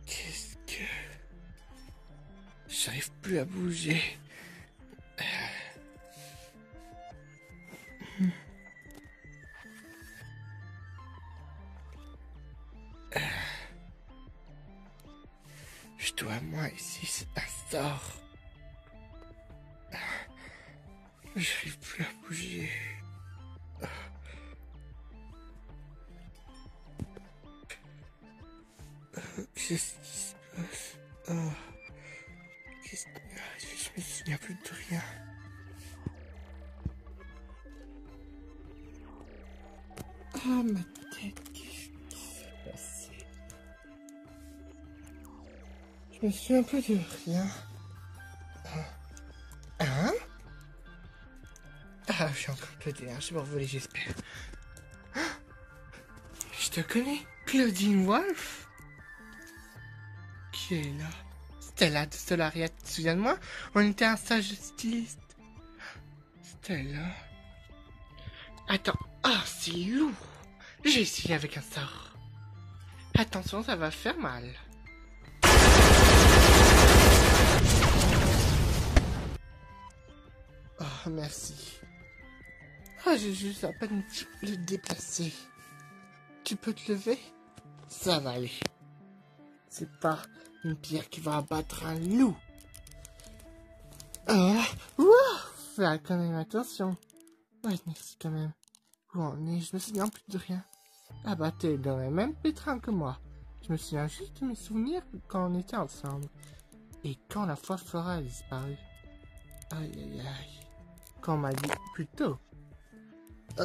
Qu'est-ce que... J'arrive plus à bouger. Je dois moi ici, c'est un sort. J'arrive plus à bouger. Qu'est-ce qui se passe? Qu'est-ce que... Je me souviens plus de rien. Ma tête, qu'est-ce qui s'est passé? Je me souviens plus de rien. Hein? Je suis en train de te dire, je vais voler, j'espère. Je te connais, Claudine Wolf? Qui est là? Stella de Solariat, tu te souviens de moi? On était un stage de styliste. Stella. Attends, c'est lourd. J'ai essayé avec un sort. Attention, ça va faire mal. Merci. J'ai juste à peine le déplacer. Tu peux te lever? Ça va aller. C'est pas une pierre qui va abattre un loup. Fais quand même attention. Ouais, merci quand même. Où on est? Je me souviens plus de rien. Ah bah t'es dans le même pétrin que moi. Je me souviens juste de mes souvenirs quand on était ensemble. Et quand la foi Flora a disparu. Aïe aïe aïe. Quand on m'a dit plus tôt. Je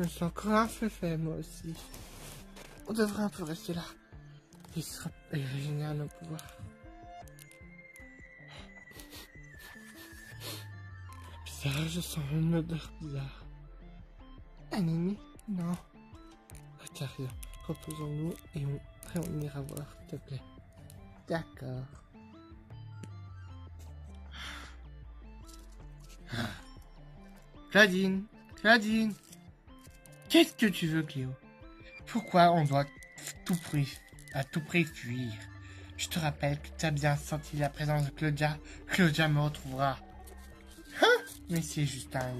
me sens encore un peu faible moi aussi. On devrait un peu rester là. Et régénérer nos pouvoirs. Bizarre, je sens une odeur bizarre. Un ennemi? Non. Carrière, reposons-nous et après on ira voir, s'il te plaît. D'accord. Claudine, Claudine. Qu'est-ce que tu veux, Cléo? Pourquoi on doit à tout prix fuir? Je te rappelle que tu as bien senti la présence de Claudia. Claudia me retrouvera. Hein? Mais c'est juste un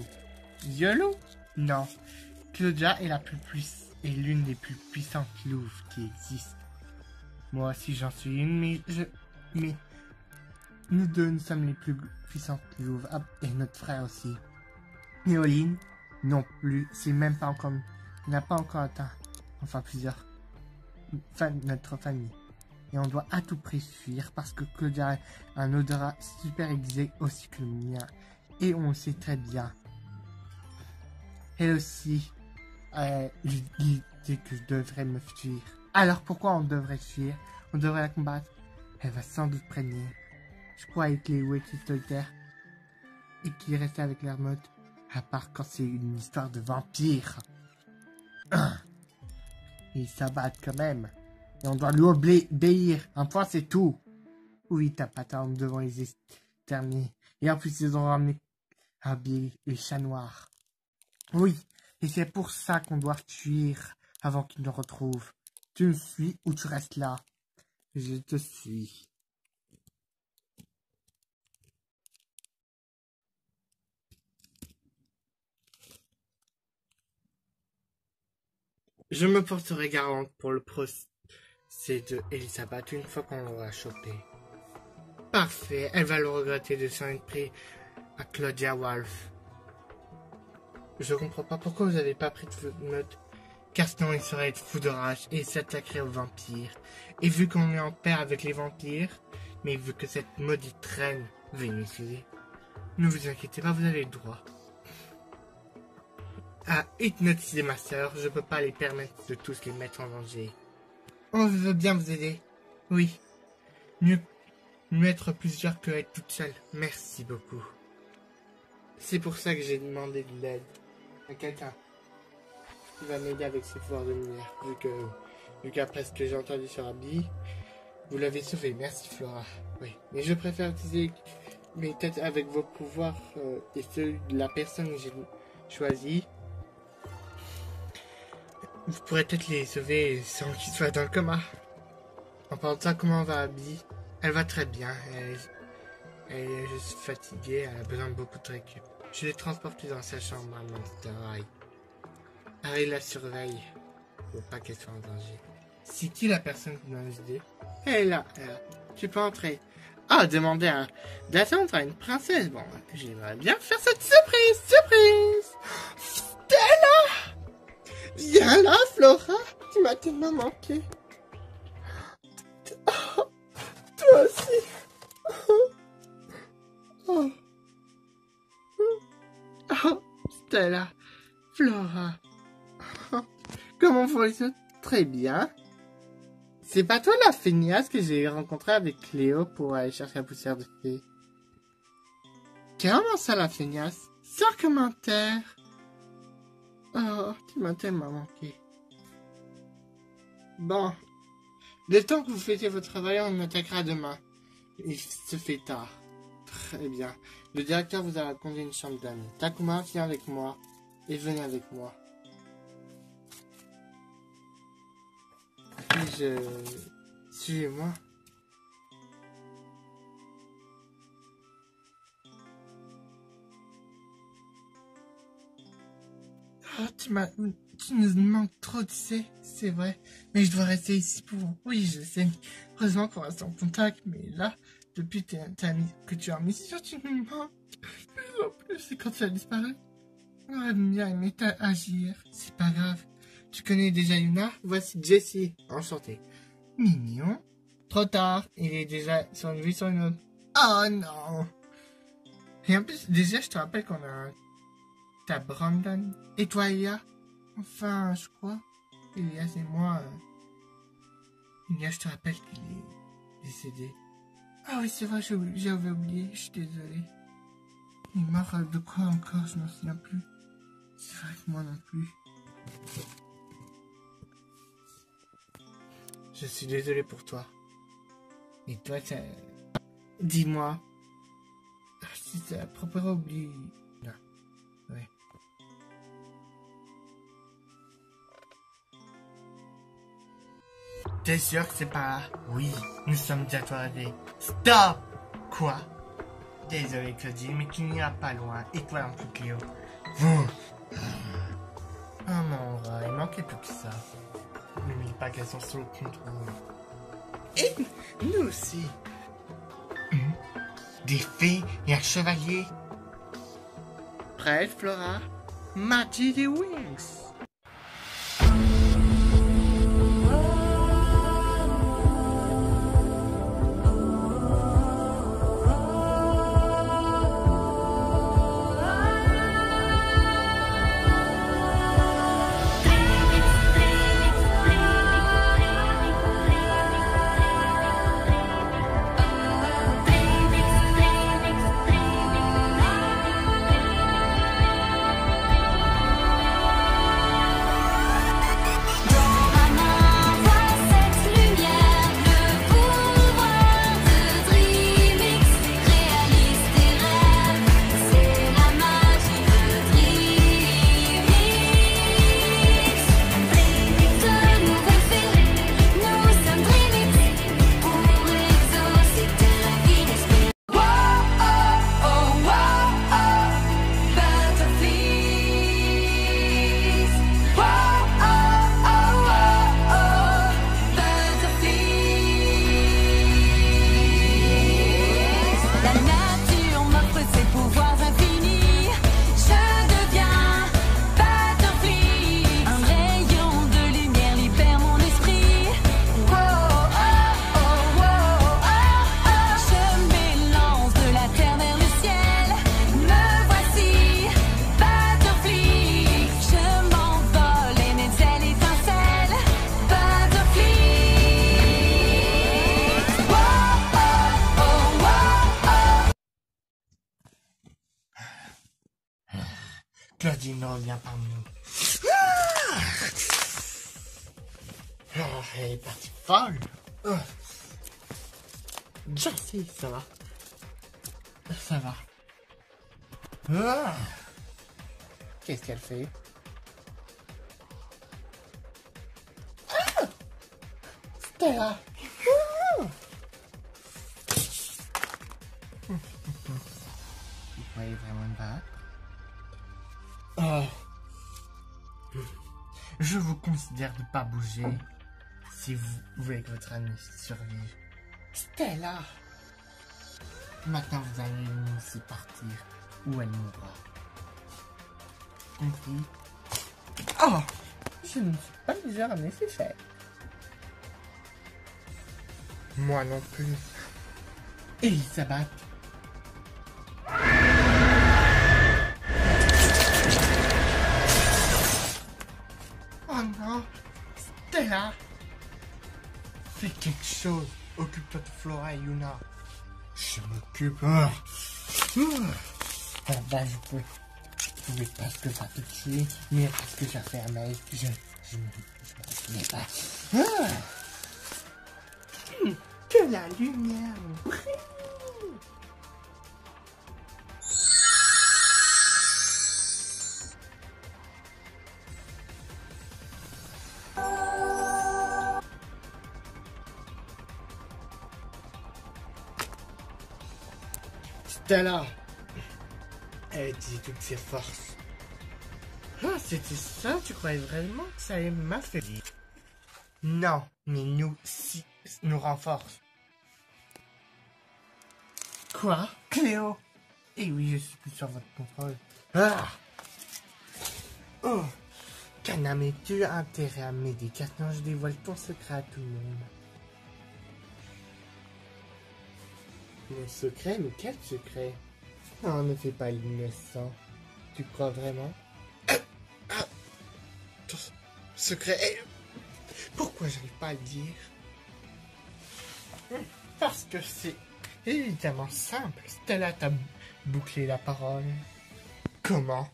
vieux loup? Non. Claudia est l'une des plus puissantes louves qui existent. Moi aussi j'en suis une, mais nous deux, nous sommes les plus puissantes louves. Et notre frère aussi. Néoline, non plus. C'est même pas encore... Il n'a pas encore atteint. Enfin, plusieurs. Notre famille. Et on doit à tout prix fuir parce que Claudia a un odorat super aiguisé aussi que le mien. Et on le sait très bien. Elle aussi, l'idée que je devrais me fuir. Alors pourquoi on devrait fuir? On devrait la combattre. Elle va sans doute prévenir. Je crois que Léo était solitaire et qu'il restait avec l'ermote, à part quand c'est une histoire de vampire. Ils s'abattent quand même. Et on doit lui obéir. Un point, c'est tout. Oui, t'as pas tard devant les exterminés. Et en plus, ils ont ramené habillé les chats noirs. Oui, et c'est pour ça qu'on doit fuir avant qu'ils nous retrouvent. Tu me suis ou tu restes là? Je te suis. Je me porterai garante pour le procès de Elisabeth une fois qu'on l'aura chopé. Parfait, elle va le regretter de s'en être pris à Claudia Wolf. Je comprends pas pourquoi vous avez pas pris de votre meute, car sinon il serait fou de rage et s'attaquerait aux vampires. Et vu qu'on est en paix avec les vampires, mais vu que cette maudite reine veut nous tuer, ne vous inquiétez pas, vous avez le droit. À hypnotiser ma sœur, je peux pas les permettre de tous les mettre en danger. On veut bien vous aider. Oui. Mieux être plusieurs que être toute seule. Merci beaucoup. C'est pour ça que j'ai demandé de l'aide à quelqu'un qui va m'aider avec ses pouvoirs de lumière. Vu qu'après ce que j'ai entendu sur Abby, vous l'avez sauvé. Merci Flora. Oui. Mais je préfère utiliser mes têtes avec vos pouvoirs et ceux de la personne que j'ai choisie. Vous pourrez peut-être les sauver sans qu'ils soient dans le coma. En parlant de ça, comment va Abby? Elle va très bien. Elle est juste fatiguée. Elle a besoin de beaucoup de récup. Je l'ai transportée dans sa chambre à Monster High. Harry la surveille. Faut pas qu'elle soit en danger. C'est qui la personne qui m'a aidé? Elle est là. Tu peux entrer. Ah, demander d'attendre à une princesse. Bon, j'aimerais bien faire cette surprise. Stella! Viens là, Flora. Tu m'as tellement manqué. Oh, toi aussi. Oh. Oh, Stella. Flora. Oh. Comment vont les autres? Très bien. C'est pas toi la feignasse que j'ai rencontrée avec Cléo pour aller chercher la poussière de fée? Comment ça la feignasse? Sans commentaire. Oh, tu m'as tellement manqué. Bon. Le temps que vous faites votre travail, on attaquera demain. Il se fait tard. Très bien. Le directeur vous a conduit une chambre d'amis. Takuma, viens avec moi. Et venez avec moi. Suivez-moi. Oh, tu nous manques trop, tu sais, c'est vrai. Mais je dois rester ici pour... Oui, je sais. Heureusement qu'on reste en contact, mais là, depuis que tu es en mission, tu me manques. Plus en plus, et quand tu as disparu, on aurait bien aimé agir. C'est pas grave. Tu connais déjà Yuna? Voici Jessie. Enchanté. Mignon. Trop tard. Il est déjà sur une vie sur une autre. Oh non. Et en plus, déjà, je te rappelle qu'on a un... T'as Brandon. Et toi, Elia? Enfin, je crois. Elias et moi... Elia, je te rappelle qu'il est décédé. Ah oui, c'est vrai, j'avais oublié. Je suis désolé. Il est mort de quoi encore? Je m'en souviens plus. C'est vrai que moi non plus. Je suis désolé pour toi. Et toi, ça... Dis-moi. Si c'est à propre oublié... Non. Oui. T'es sûr que c'est pas... Oui, nous sommes bientôt arrivés. Stop! Quoi? Désolé Claudine, mais tu n'iras pas loin. Et toi non plus Cléo. Oh mon rat, il manquait plus que ça. N'oublie pas qu'elles sont sous le contrôle. Et nous aussi. Des fées et un chevalier. Prête, Flora? Magie des Wings. Claudine revient parmi nous. Elle est partie folle. Jessie, ça va. Ça va. Qu'est-ce qu'elle fait? Stella. Vous croyez vraiment me battre? Je vous considère de pas bouger si vous voulez que votre ami survive. Stella! Maintenant vous allez nous laisser partir ou elle mourra. Compris? Oh! Je ne suis pas le genre nécessaire. Moi non plus. Elisabeth. Oh non! Stella! Fais quelque chose. Occupe-toi de Flora et Yuna. Je m'occupe. Bah, vous pouvez pas ce que ça te tuer, mais parce que j'ai fermé. Je me reconnais pas. Que la lumière brille. Stella, elle dit toutes ses forces. Ah, c'était ça? Tu croyais vraiment que ça allait m'affaiblir? Non, mais nous renforce. Quoi? Cléo? Eh oui, je suis plus sur votre contrôle. Oh! Kaname, tu as intérêt à m'aider, car sinon je dévoile ton secret à tout le monde. Mon secret? Mais quel secret? Non, ne fais pas l'innocent. Tu crois vraiment? Ton secret? Pourquoi j'arrive pas à le dire? Parce que c'est évidemment simple. Stella t'a bouclé la parole. Comment?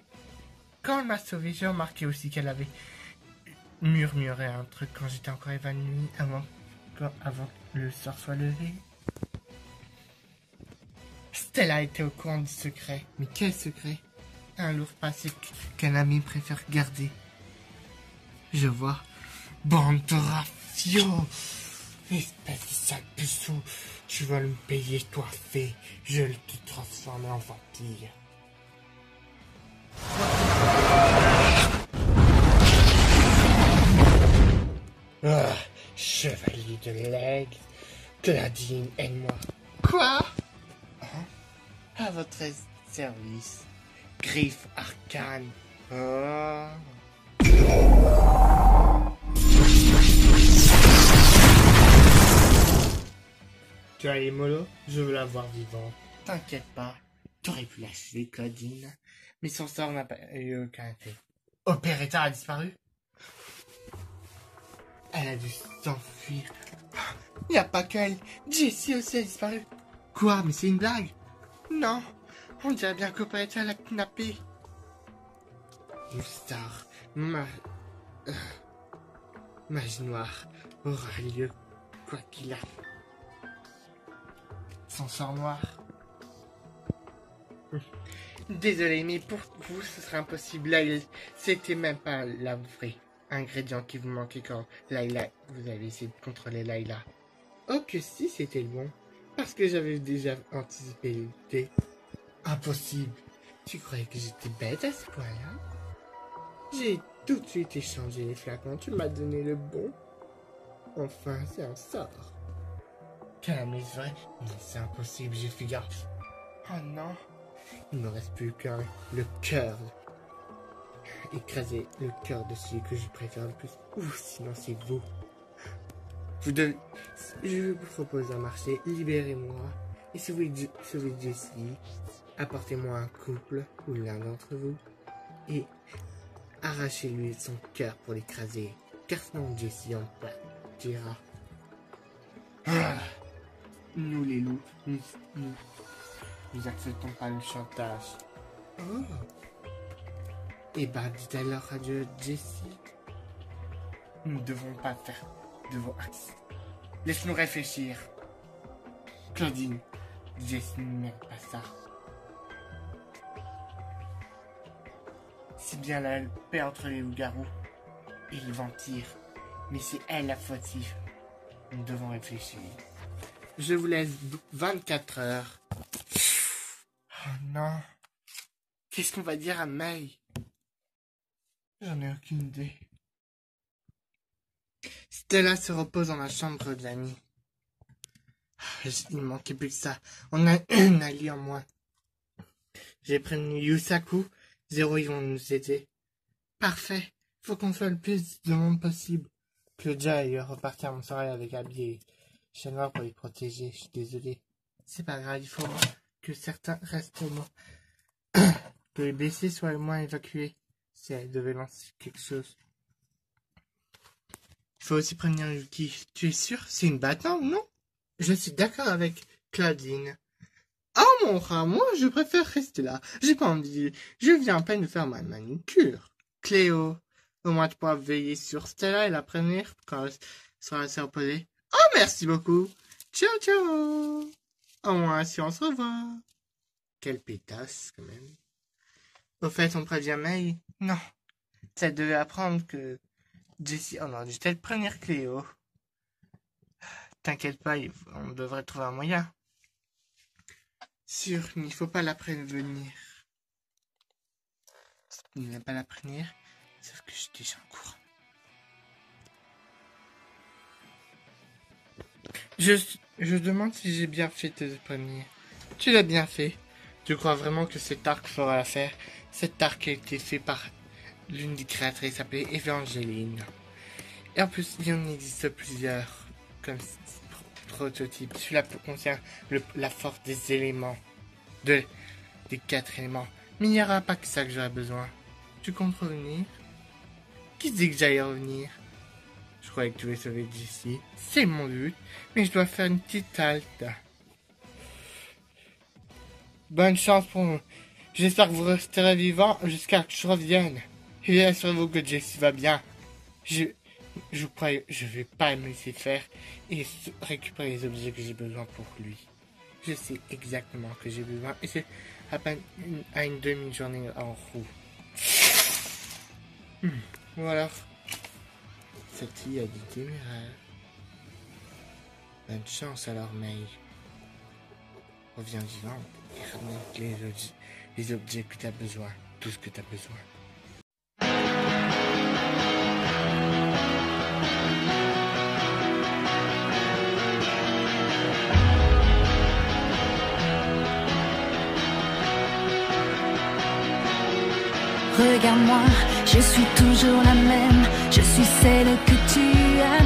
Quand elle m'a sauvé, j'ai remarqué aussi qu'elle avait murmuré un truc quand j'étais encore évanoui avant que le soir soit levé. Stella était au courant du secret. Mais quel secret? Un lourd passé qu'un ami préfère garder. Je vois. Bande de rafio! Espèce de sale puceau! Tu vas me payer, toi, fée. Je vais te transformer en vampire. Chevalier de l'aigle. Claudine, aide-moi. Quoi? À votre service. Griffe arcane. Tu as les mollo? Je veux la voir vivante. T'inquiète pas. T'aurais pu lâcher Claudine. Mais son sort n'a pas eu aucun effet. Opéretta a disparu? Elle a dû s'enfuir. Y a pas qu'elle. Jessie aussi a disparu. Quoi? Mais c'est une blague? Non. On dirait bien qu'Opéretta l'a kidnappée. Moustar, magie noire aura lieu quoi qu'il a. Son sort noir. Désolé, mais pour vous, ce serait impossible. C'était même pas la vraie ingrédient qui vous manquait quand Layla, vous avez essayé de contrôler Layla. Oh que si, c'était le bon. Parce que j'avais déjà anticipé l'idée. Impossible. Tu croyais que j'étais bête à ce point-là? J'ai tout de suite échangé les flacons. Tu m'as donné le bon. Enfin, c'est un sort. Calme, c'est vrai. Mais c'est impossible, j'ai fait gaffe. Oh non. Il ne me reste plus qu'un. Le cœur. Écraser le cœur de celui que je préfère le plus. Ou sinon c'est vous. Je vous propose un marché. Libérez-moi. Et sauvez Jessie. Apportez-moi un couple ou l'un d'entre vous. Et arrachez-lui son cœur pour l'écraser. Car sinon Jessie en partira. Nous les loups, nous acceptons pas le chantage. Eh ben, dites alors adieu, Jessie. Nous ne devons pas faire de vos axes. Laisse-nous réfléchir. Claudine, Jessie n'aime pas ça. C'est bien la paix entre les loups-garous et les vampires. Mais c'est elle la fautive. Nous devons réfléchir. Je vous laisse 24 heures. Oh non. Qu'est-ce qu'on va dire à May? J'en ai aucune idée. Stella se repose dans la chambre de l'ami. Il manquait plus que ça. On a un allié en moins. J'ai prévenu Yusaku. Zéro, ils vont nous aider. Parfait. Faut qu'on soit le plus de monde possible. Claudia est repartie à mon soirée avec Abby et Chat Noir pour les protéger. Je suis désolé. C'est pas grave, il faut que certains restent morts. Que les blessés soient au moins évacués. Si elle devait lancer quelque chose. Il faut aussi prévenir Yuki. Tu es sûr? C'est une battante, non? Je suis d'accord avec Claudine. Oh mon rat, moi je préfère rester là. J'ai pas envie. Je viens à peine de faire ma manucure. Cléo, au moins tu pourras veiller sur Stella et la prévenir quand elle sera assez reposée. Oh merci beaucoup. Ciao ciao. Au moins si on se revoit. Quelle pétasse quand même. Au fait on prévient May? Non. Ça devait apprendre que Jessie, on aurait dû peut-être prévenir Cléo. T'inquiète pas, on devrait trouver un moyen. Sûr, mais il faut pas la prévenir. Il ne va pas la prévenir, sauf que je suis déjà en cours. Je demande si j'ai bien fait de te prévenir. Tu l'as bien fait. Tu crois vraiment que cet arc fera l'affaire? Cet arc a été fait par l'une des créatrices appelée Evangeline. Et en plus, il y en existe plusieurs, comme prototype. Celui-là contient la force des éléments, des 4 éléments. Mais il n'y aura pas que ça que j'aurai besoin. Tu comptes revenir? Qui dit que j'allais revenir? Je croyais que tu voulais sauver Jessie. C'est mon but, mais je dois faire une petite halte. Bonne chance pour vous. J'espère que vous resterez vivant jusqu'à ce que je revienne. Et assurez-vous que Jessie va bien. Je vous prie, je vais pas me laisser faire et récupérer les objets que j'ai besoin pour lui. Je sais exactement que j'ai besoin et c'est à peine à une demi-journée en roue. Ou alors, cette fille a du téméraire. Bonne chance alors, May. Reviens vivante et ramène les objets que tu as besoin, tout ce que tu as besoin. Regarde-moi, je suis toujours la même, je suis celle que tu as